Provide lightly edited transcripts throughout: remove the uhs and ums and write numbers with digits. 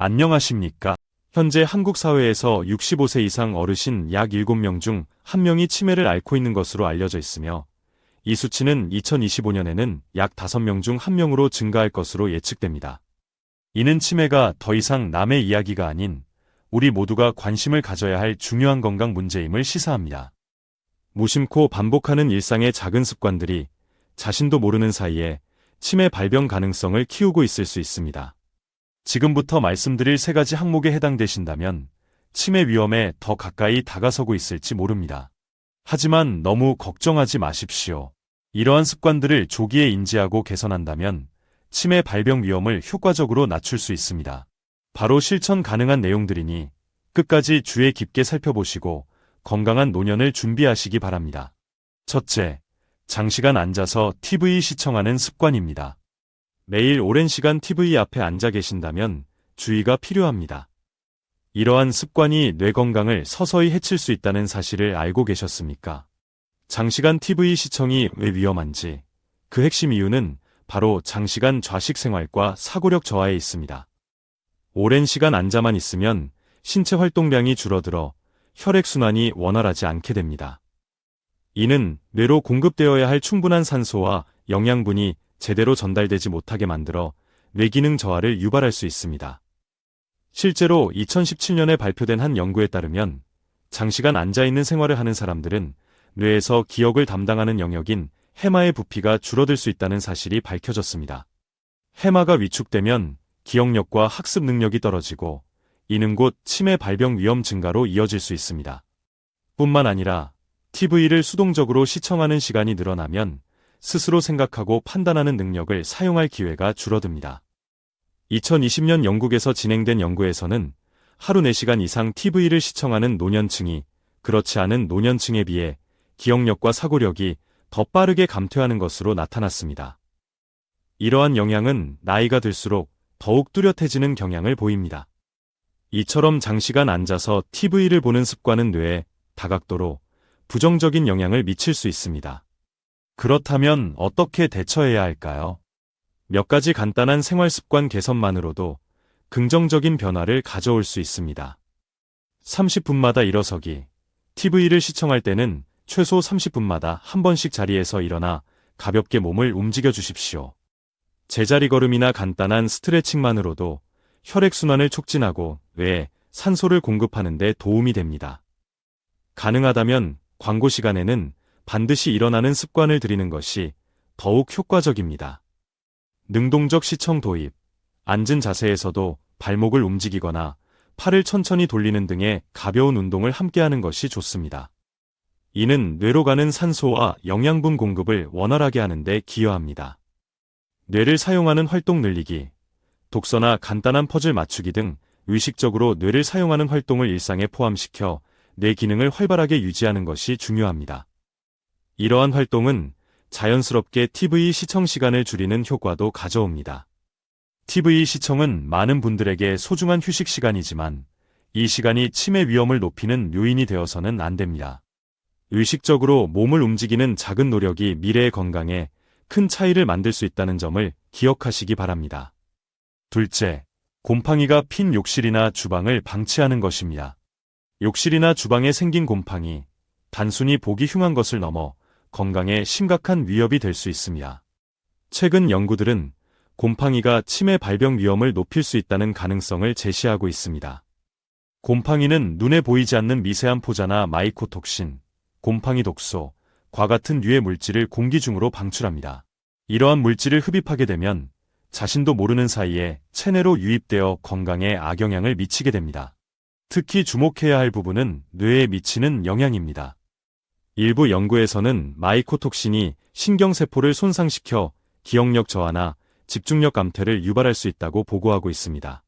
안녕하십니까? 현재 한국 사회에서 65세 이상 어르신 약 7명 중 1명이 치매를 앓고 있는 것으로 알려져 있으며, 이 수치는 2025년에는 약 5명 중 1명으로 증가할 것으로 예측됩니다. 이는 치매가 더 이상 남의 이야기가 아닌 우리 모두가 관심을 가져야 할 중요한 건강 문제임을 시사합니다. 무심코 반복하는 일상의 작은 습관들이 자신도 모르는 사이에 치매 발병 가능성을 키우고 있을 수 있습니다. 지금부터 말씀드릴 3가지 항목에 해당되신다면 치매 위험에 더 가까이 다가서고 있을지 모릅니다. 하지만 너무 걱정하지 마십시오. 이러한 습관들을 조기에 인지하고 개선한다면 치매 발병 위험을 효과적으로 낮출 수 있습니다. 바로 실천 가능한 내용들이니 끝까지 주의 깊게 살펴보시고 건강한 노년을 준비하시기 바랍니다. 첫째, 장시간 앉아서 TV 시청하는 습관입니다. 매일 오랜 시간 TV 앞에 앉아 계신다면 주의가 필요합니다. 이러한 습관이 뇌 건강을 서서히 해칠 수 있다는 사실을 알고 계셨습니까? 장시간 TV 시청이 왜 위험한지, 그 핵심 이유는 바로 장시간 좌식 생활과 사고력 저하에 있습니다. 오랜 시간 앉아만 있으면 신체 활동량이 줄어들어 혈액순환이 원활하지 않게 됩니다. 이는 뇌로 공급되어야 할 충분한 산소와 영양분이 제대로 전달되지 못하게 만들어 뇌기능 저하를 유발할 수 있습니다. 실제로 2017년에 발표된 한 연구에 따르면 장시간 앉아있는 생활을 하는 사람들은 뇌에서 기억을 담당하는 영역인 해마의 부피가 줄어들 수 있다는 사실이 밝혀졌습니다. 해마가 위축되면 기억력과 학습 능력이 떨어지고 이는 곧 치매 발병 위험 증가로 이어질 수 있습니다. 뿐만 아니라 TV를 수동적으로 시청하는 시간이 늘어나면 스스로 생각하고 판단하는 능력을 사용할 기회가 줄어듭니다. 2020년 영국에서 진행된 연구에서는 하루 4시간 이상 TV를 시청하는 노년층이 그렇지 않은 노년층에 비해 기억력과 사고력이 더 빠르게 감퇴하는 것으로 나타났습니다. 이러한 영향은 나이가 들수록 더욱 뚜렷해지는 경향을 보입니다. 이처럼 장시간 앉아서 TV를 보는 습관은 뇌에 다각도로 부정적인 영향을 미칠 수 있습니다. 그렇다면 어떻게 대처해야 할까요? 몇 가지 간단한 생활 습관 개선만으로도 긍정적인 변화를 가져올 수 있습니다. 30분마다 일어서기. TV를 시청할 때는 최소 30분마다 한 번씩 자리에서 일어나 가볍게 몸을 움직여 주십시오. 제자리 걸음이나 간단한 스트레칭만으로도 혈액순환을 촉진하고 뇌에 산소를 공급하는 데 도움이 됩니다. 가능하다면 광고 시간에는 반드시 일어나는 습관을 들이는 것이 더욱 효과적입니다. 능동적 시청 도입. 앉은 자세에서도 발목을 움직이거나 팔을 천천히 돌리는 등의 가벼운 운동을 함께하는 것이 좋습니다. 이는 뇌로 가는 산소와 영양분 공급을 원활하게 하는 데 기여합니다. 뇌를 사용하는 활동 늘리기. 독서나 간단한 퍼즐 맞추기 등 의식적으로 뇌를 사용하는 활동을 일상에 포함시켜 뇌 기능을 활발하게 유지하는 것이 중요합니다. 이러한 활동은 자연스럽게 TV 시청 시간을 줄이는 효과도 가져옵니다. TV 시청은 많은 분들에게 소중한 휴식 시간이지만 이 시간이 치매 위험을 높이는 요인이 되어서는 안 됩니다. 의식적으로 몸을 움직이는 작은 노력이 미래의 건강에 큰 차이를 만들 수 있다는 점을 기억하시기 바랍니다. 둘째, 곰팡이가 핀 욕실이나 주방을 방치하는 것입니다. 욕실이나 주방에 생긴 곰팡이, 단순히 보기 흉한 것을 넘어 건강에 심각한 위협이 될 수 있습니다. 최근 연구들은 곰팡이가 치매 발병 위험을 높일 수 있다는 가능성을 제시하고 있습니다. 곰팡이는 눈에 보이지 않는 미세한 포자나 마이코톡신, 곰팡이 독소, 과 같은 유해 물질을 공기 중으로 방출합니다. 이러한 물질을 흡입하게 되면 자신도 모르는 사이에 체내로 유입되어 건강에 악영향을 미치게 됩니다. 특히 주목해야 할 부분은 뇌에 미치는 영향입니다. 일부 연구에서는 마이코톡신이 신경세포를 손상시켜 기억력 저하나 집중력 감퇴를 유발할 수 있다고 보고하고 있습니다.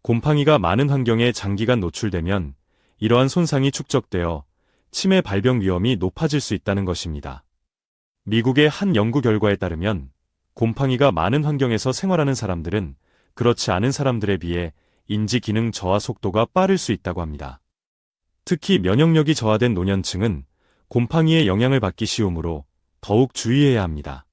곰팡이가 많은 환경에 장기간 노출되면 이러한 손상이 축적되어 치매 발병 위험이 높아질 수 있다는 것입니다. 미국의 한 연구 결과에 따르면 곰팡이가 많은 환경에서 생활하는 사람들은 그렇지 않은 사람들에 비해 인지 기능 저하 속도가 빠를 수 있다고 합니다. 특히 면역력이 저하된 노년층은 곰팡이의 영향을 받기 쉬우므로 더욱 주의해야 합니다.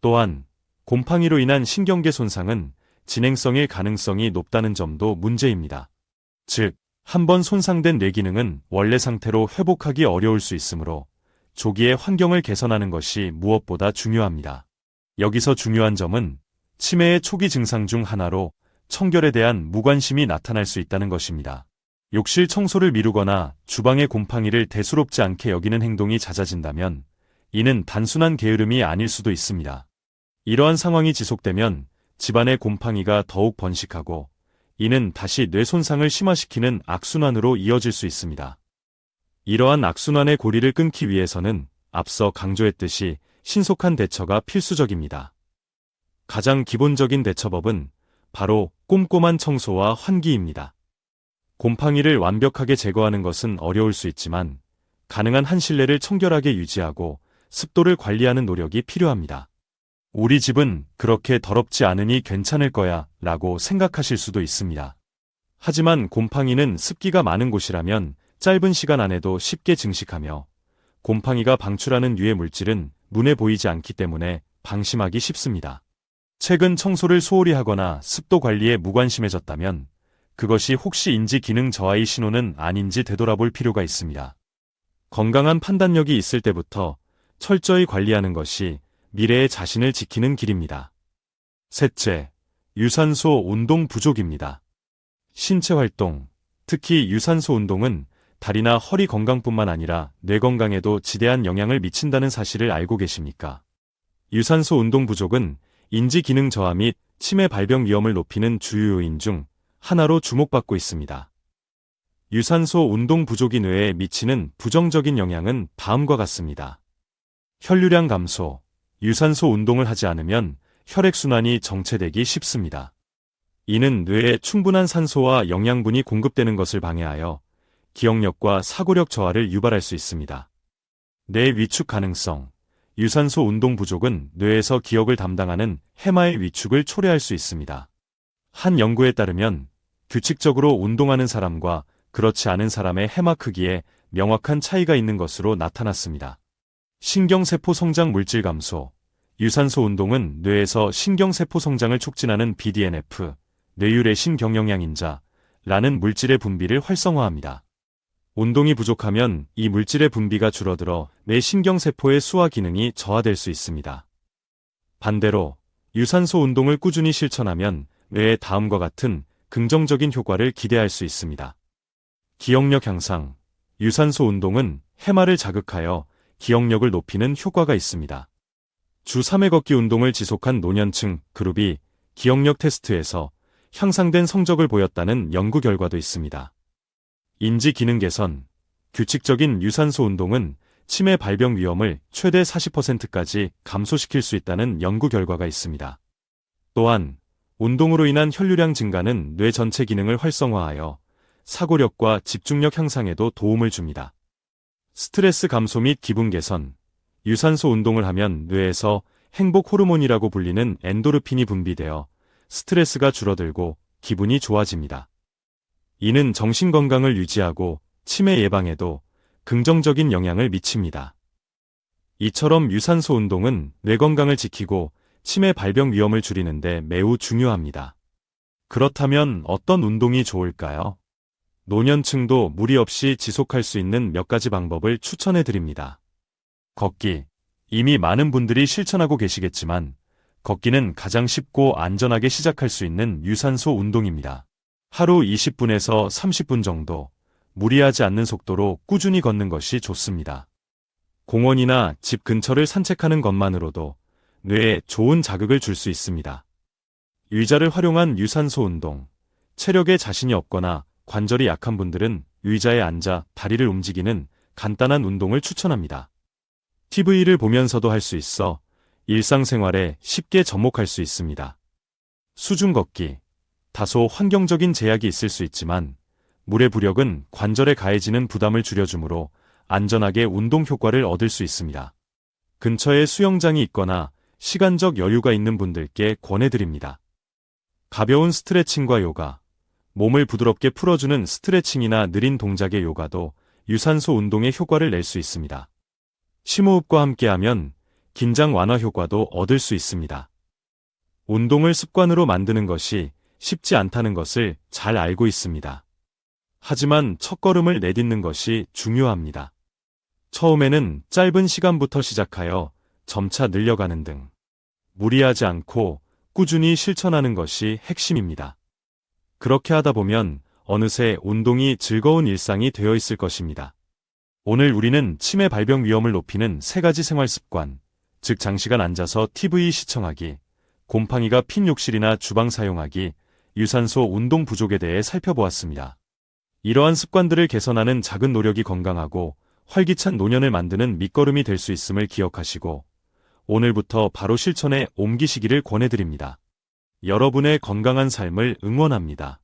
또한 곰팡이로 인한 신경계 손상은 진행성일 가능성이 높다는 점도 문제입니다. 즉, 한번 손상된 뇌 기능은 원래 상태로 회복하기 어려울 수 있으므로 조기에 환경을 개선하는 것이 무엇보다 중요합니다. 여기서 중요한 점은 치매의 초기 증상 중 하나로 청결에 대한 무관심이 나타날 수 있다는 것입니다. 욕실 청소를 미루거나 주방의 곰팡이를 대수롭지 않게 여기는 행동이 잦아진다면 이는 단순한 게으름이 아닐 수도 있습니다. 이러한 상황이 지속되면 집안의 곰팡이가 더욱 번식하고 이는 다시 뇌 손상을 심화시키는 악순환으로 이어질 수 있습니다. 이러한 악순환의 고리를 끊기 위해서는 앞서 강조했듯이 신속한 대처가 필수적입니다. 가장 기본적인 대처법은 바로 꼼꼼한 청소와 환기입니다. 곰팡이를 완벽하게 제거하는 것은 어려울 수 있지만 가능한 한 실내를 청결하게 유지하고 습도를 관리하는 노력이 필요합니다. 우리 집은 그렇게 더럽지 않으니 괜찮을 거야 라고 생각하실 수도 있습니다. 하지만 곰팡이는 습기가 많은 곳이라면 짧은 시간 안에도 쉽게 증식하며 곰팡이가 방출하는 유해 물질은 눈에 보이지 않기 때문에 방심하기 쉽습니다. 최근 청소를 소홀히 하거나 습도 관리에 무관심해졌다면 그것이 혹시 인지 기능 저하의 신호는 아닌지 되돌아볼 필요가 있습니다. 건강한 판단력이 있을 때부터 철저히 관리하는 것이 미래의 자신을 지키는 길입니다. 셋째, 유산소 운동 부족입니다. 신체 활동, 특히 유산소 운동은 다리나 허리 건강뿐만 아니라 뇌 건강에도 지대한 영향을 미친다는 사실을 알고 계십니까? 유산소 운동 부족은 인지 기능 저하 및 치매 발병 위험을 높이는 주요 요인 중 하나로 주목받고 있습니다. 유산소 운동 부족이 뇌에 미치는 부정적인 영향은 다음과 같습니다. 혈류량 감소, 유산소 운동을 하지 않으면 혈액순환이 정체되기 쉽습니다. 이는 뇌에 충분한 산소와 영양분이 공급되는 것을 방해하여 기억력과 사고력 저하를 유발할 수 있습니다. 뇌 위축 가능성, 유산소 운동 부족은 뇌에서 기억을 담당하는 해마의 위축을 초래할 수 있습니다. 한 연구에 따르면 규칙적으로 운동하는 사람과 그렇지 않은 사람의 해마 크기에 명확한 차이가 있는 것으로 나타났습니다. 신경세포 성장 물질 감소, 유산소 운동은 뇌에서 신경세포 성장을 촉진하는 BDNF, 뇌유래신 경영양인자라는 물질의 분비를 활성화합니다. 운동이 부족하면 이 물질의 분비가 줄어들어 뇌 신경세포의 수화 기능이 저하될 수 있습니다. 반대로 유산소 운동을 꾸준히 실천하면 뇌에 다음과 같은 긍정적인 효과를 기대할 수 있습니다. 기억력 향상, 유산소 운동은 해마를 자극하여 기억력을 높이는 효과가 있습니다. 주 3회 걷기 운동을 지속한 노년층 그룹이 기억력 테스트에서 향상된 성적을 보였다는 연구 결과도 있습니다. 인지 기능 개선, 규칙적인 유산소 운동은 치매 발병 위험을 최대 40%까지 감소시킬 수 있다는 연구 결과가 있습니다. 또한 운동으로 인한 혈류량 증가는 뇌 전체 기능을 활성화하여 사고력과 집중력 향상에도 도움을 줍니다. 스트레스 감소 및 기분 개선, 유산소 운동을 하면 뇌에서 행복 호르몬이라고 불리는 엔도르핀이 분비되어 스트레스가 줄어들고 기분이 좋아집니다. 이는 정신 건강을 유지하고 치매 예방에도 긍정적인 영향을 미칩니다. 이처럼 유산소 운동은 뇌 건강을 지키고 치매 발병 위험을 줄이는 데 매우 중요합니다. 그렇다면 어떤 운동이 좋을까요? 노년층도 무리 없이 지속할 수 있는 몇 가지 방법을 추천해 드립니다. 걷기. 이미 많은 분들이 실천하고 계시겠지만 걷기는 가장 쉽고 안전하게 시작할 수 있는 유산소 운동입니다. 하루 20분에서 30분 정도 무리하지 않는 속도로 꾸준히 걷는 것이 좋습니다. 공원이나 집 근처를 산책하는 것만으로도 뇌에 좋은 자극을 줄 수 있습니다. 의자를 활용한 유산소 운동. 체력에 자신이 없거나 관절이 약한 분들은 의자에 앉아 다리를 움직이는 간단한 운동을 추천합니다. TV를 보면서도 할 수 있어 일상생활에 쉽게 접목할 수 있습니다. 수중 걷기. 다소 환경적인 제약이 있을 수 있지만 물의 부력은 관절에 가해지는 부담을 줄여주므로 안전하게 운동 효과를 얻을 수 있습니다. 근처에 수영장이 있거나 시간적 여유가 있는 분들께 권해드립니다. 가벼운 스트레칭과 요가. 몸을 부드럽게 풀어주는 스트레칭이나 느린 동작의 요가도 유산소 운동에 효과를 낼 수 있습니다. 심호흡과 함께하면 긴장 완화 효과도 얻을 수 있습니다. 운동을 습관으로 만드는 것이 쉽지 않다는 것을 잘 알고 있습니다. 하지만 첫걸음을 내딛는 것이 중요합니다. 처음에는 짧은 시간부터 시작하여 점차 늘려가는 등 무리하지 않고 꾸준히 실천하는 것이 핵심입니다. 그렇게 하다 보면 어느새 운동이 즐거운 일상이 되어 있을 것입니다. 오늘 우리는 치매 발병 위험을 높이는 3가지 생활 습관, 즉 장시간 앉아서 TV 시청하기, 곰팡이가 핀 욕실이나 주방 사용하기, 유산소 운동 부족에 대해 살펴보았습니다. 이러한 습관들을 개선하는 작은 노력이 건강하고 활기찬 노년을 만드는 밑거름이 될 수 있음을 기억하시고 오늘부터 바로 실천에 옮기시기를 권해드립니다. 여러분의 건강한 삶을 응원합니다.